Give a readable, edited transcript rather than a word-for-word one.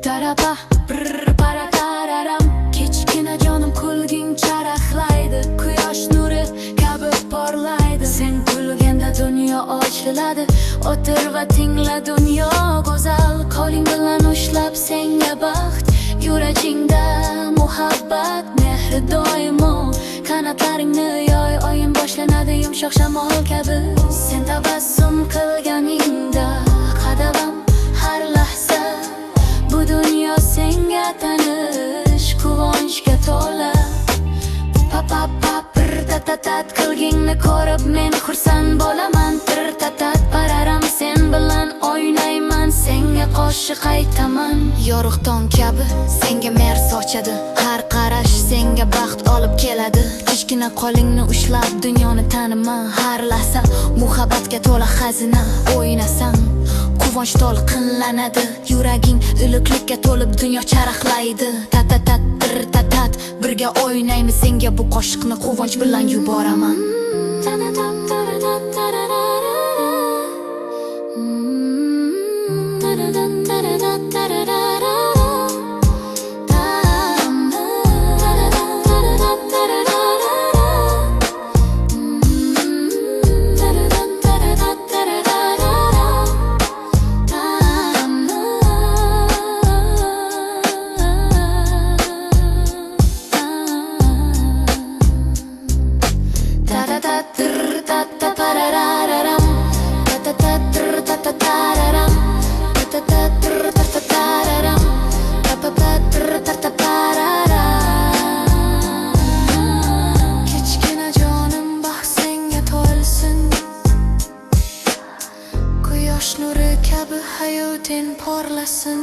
Taraba brr para tararam, kechgina jonim kulging charaqlaydi, quyosh nuri kabi porlaydi. Sen kulganda dunyo ochiladi, o'tir va tingla dunyo go'zal. Qo'ling bilan ushlab senga baxt, yuragingda muhabbat mehri doimo. Qanotlaringni yoy, oyim boshlanadi yumshoq shamol kabi. Sen tabassum qilganingda qadamim har lahza, bu dunyo senga tanish, quvonchga to'la. Tatat qilgingni ko'rib men xursand bo'laman. Tatat pararam sen bilan o'ynayman, senga qo'shiq aytaman. Yorug' tong kabi senga mehr sochadi, har qarash senga baxt olib keladi. Kichkina qo'lingni ushlab dunyoni taniman, har lahza muhabbatga to'la xazina. O'ynasang quvonch to'lqinlanadi, yuraging iliqlikka to'lib dunyo charaqlaydi. Tatat tatat birga o'ynaymiz, senga bu qo'shiqni quvonch bilan yuboraman. Kichkina jonim baxt senga to'lsin, quyosh nuri kabi hayoting porlasin.